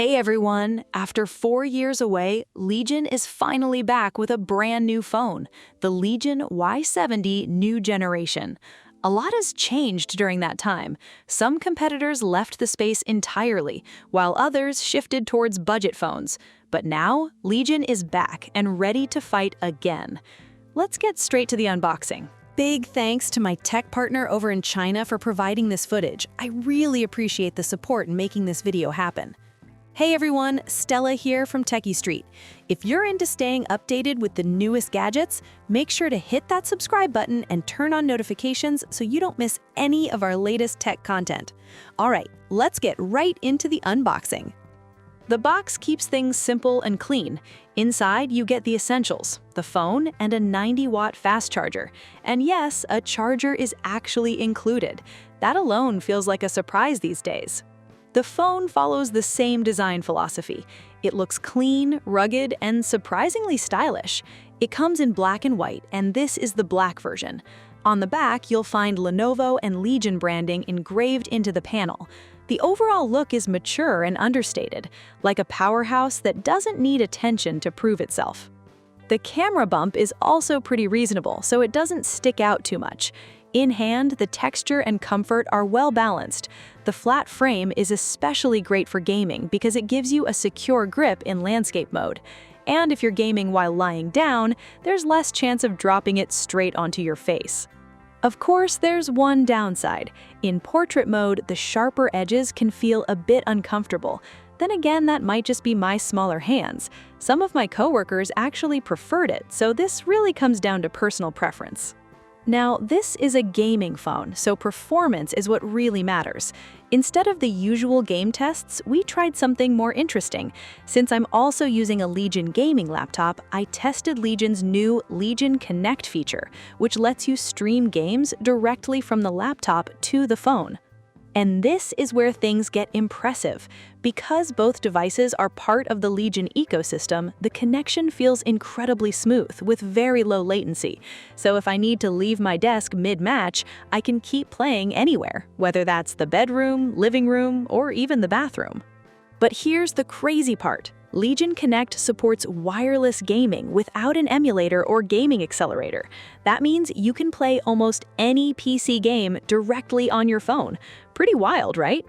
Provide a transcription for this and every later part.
Hey everyone! After 4 years away, Legion is finally back with a brand new phone, the Legion Y70 New Generation. A lot has changed during that time. Some competitors left the space entirely, while others shifted towards budget phones. But now, Legion is back and ready to fight again. Let's get straight to the unboxing. Big thanks to my tech partner over in China for providing this footage. I really appreciate the support in making this video happen. Hey everyone, Stella here from techiestreet. If you're into staying updated with the newest gadgets, make sure to hit that subscribe button and turn on notifications so you don't miss any of our latest tech content. All right, let's get right into the unboxing. The box keeps things simple and clean. Inside, you get the essentials, the phone and a 90-watt fast charger. And yes, a charger is actually included. That alone feels like a surprise these days. The phone follows the same design philosophy. It looks clean, rugged, and surprisingly stylish. It comes in black and white, and this is the black version. On the back, you'll find Lenovo and Legion branding engraved into the panel. The overall look is mature and understated, like a powerhouse that doesn't need attention to prove itself. The camera bump is also pretty reasonable, so it doesn't stick out too much. In hand, the texture and comfort are well balanced. The flat frame is especially great for gaming because it gives you a secure grip in landscape mode. And if you're gaming while lying down, there's less chance of dropping it straight onto your face. Of course, there's one downside. In portrait mode, the sharper edges can feel a bit uncomfortable. Then again, that might just be my smaller hands. Some of my coworkers actually preferred it, so this really comes down to personal preference. Now, this is a gaming phone, so performance is what really matters. Instead of the usual game tests, we tried something more interesting. Since I'm also using a Legion gaming laptop, I tested Legion's new Legion Connect feature, which lets you stream games directly from the laptop to the phone. And this is where things get impressive. Because both devices are part of the Legion ecosystem, the connection feels incredibly smooth with very low latency. So if I need to leave my desk mid-match, I can keep playing anywhere, whether that's the bedroom, living room, or even the bathroom. But here's the crazy part. Legion Connect supports wireless gaming without an emulator or gaming accelerator. That means you can play almost any PC game directly on your phone. Pretty wild, right?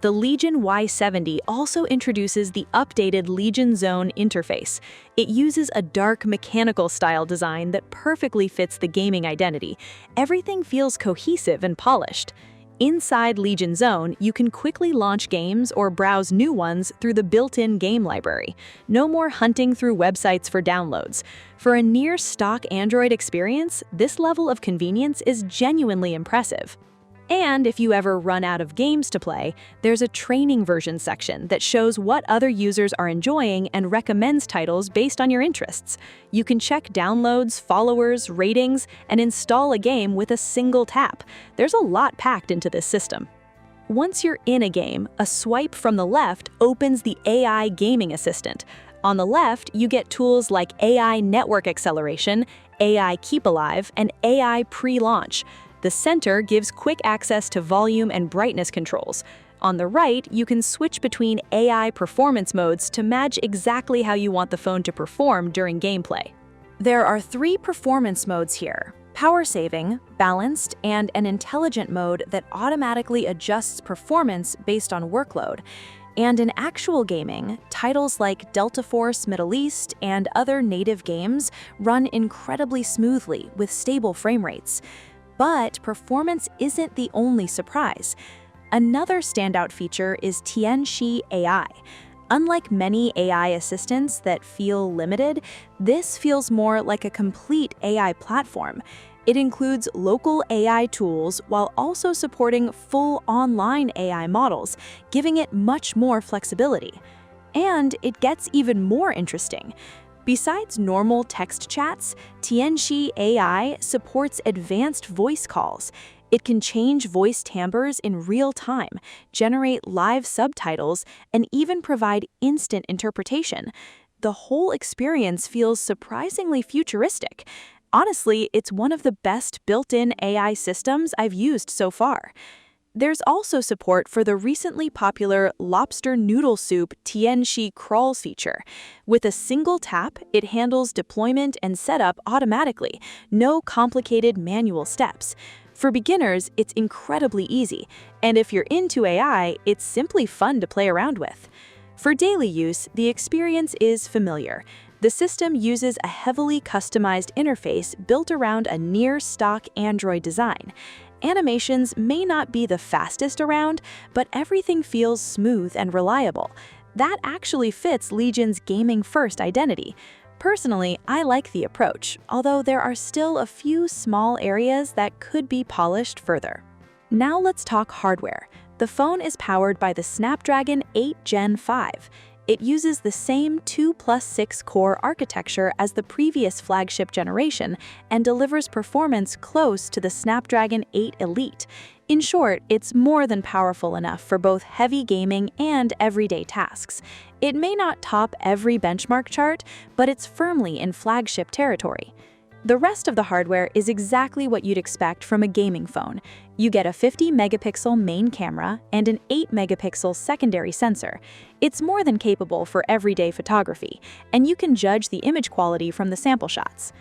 The Legion Y70 also introduces the updated Legion Zone interface. It uses a dark mechanical style design that perfectly fits the gaming identity. Everything feels cohesive and polished. Inside Legion Zone, you can quickly launch games or browse new ones through the built-in game library. No more hunting through websites for downloads. For a near-stock Android experience, this level of convenience is genuinely impressive. And if you ever run out of games to play, there's a training version section that shows what other users are enjoying and recommends titles based on your interests. You can check downloads, followers, ratings, and install a game with a single tap. There's a lot packed into this system. Once you're in a game, a swipe from the left opens the AI Gaming Assistant. On the left, you get tools like AI Network Acceleration, AI Keep Alive, and AI Pre-Launch. The center gives quick access to volume and brightness controls. On the right, you can switch between AI performance modes to match exactly how you want the phone to perform during gameplay. There are 3 performance modes here: power saving, balanced, and an intelligent mode that automatically adjusts performance based on workload. And in actual gaming, titles like Delta Force Middle East and other native games run incredibly smoothly with stable frame rates. But performance isn't the only surprise. Another standout feature is Tianxi AI. Unlike many AI assistants that feel limited, this feels more like a complete AI platform. It includes local AI tools while also supporting full online AI models, giving it much more flexibility. And it gets even more interesting. Besides normal text chats, Tianxi AI supports advanced voice calls. It can change voice timbres in real time, generate live subtitles, and even provide instant interpretation. The whole experience feels surprisingly futuristic. Honestly, it's one of the best built-in AI systems I've used so far. There's also support for the recently popular lobster noodle soup Tianxi crawl feature. With a single tap, it handles deployment and setup automatically, no complicated manual steps. For beginners, it's incredibly easy, and if you're into AI, it's simply fun to play around with. For daily use, the experience is familiar. The system uses a heavily customized interface built around a near-stock Android design. Animations may not be the fastest around, but everything feels smooth and reliable. That actually fits Legion's gaming-first identity. Personally, I like the approach, although there are still a few small areas that could be polished further. Now let's talk hardware. The phone is powered by the Snapdragon 8 Gen 5. It uses the same 2+6 core architecture as the previous flagship generation and delivers performance close to the Snapdragon 8 Elite. In short, it's more than powerful enough for both heavy gaming and everyday tasks. It may not top every benchmark chart, but it's firmly in flagship territory. The rest of the hardware is exactly what you'd expect from a gaming phone. You get a 50-megapixel main camera and an 8-megapixel secondary sensor. It's more than capable for everyday photography, and you can judge the image quality from the sample shots.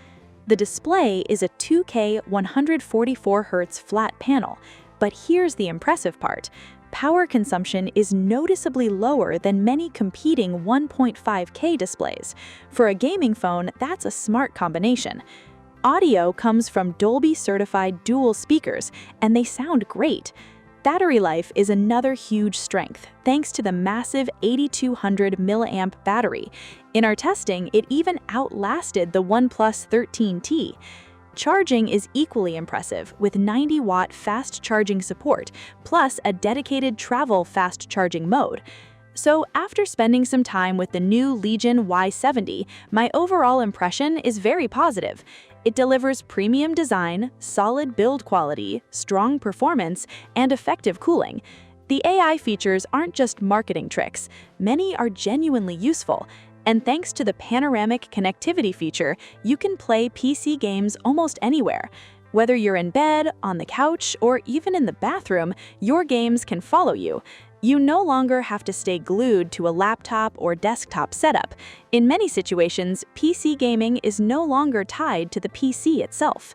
The display is a 2K 144Hz flat panel, but here's the impressive part. Power consumption is noticeably lower than many competing 1.5K displays. For a gaming phone, that's a smart combination. Audio comes from Dolby-certified dual speakers, and they sound great. Battery life is another huge strength, thanks to the massive 8200 mAh battery. In our testing, it even outlasted the OnePlus 13T. Charging is equally impressive, with 90-watt fast charging support, plus a dedicated travel fast charging mode. So after spending some time with the new Legion Y70, my overall impression is very positive. It delivers premium design, solid build quality, strong performance, and effective cooling. The AI features aren't just marketing tricks. Many are genuinely useful. And thanks to the panoramic connectivity feature, you can play PC games almost anywhere. Whether you're in bed, on the couch, or even in the bathroom, your games can follow you. You no longer have to stay glued to a laptop or desktop setup. In many situations, PC gaming is no longer tied to the PC itself.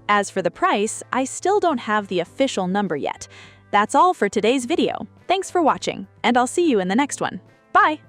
As for the price, I still don't have the official number yet. That's all for today's video. Thanks for watching, and I'll see you in the next one. Bye!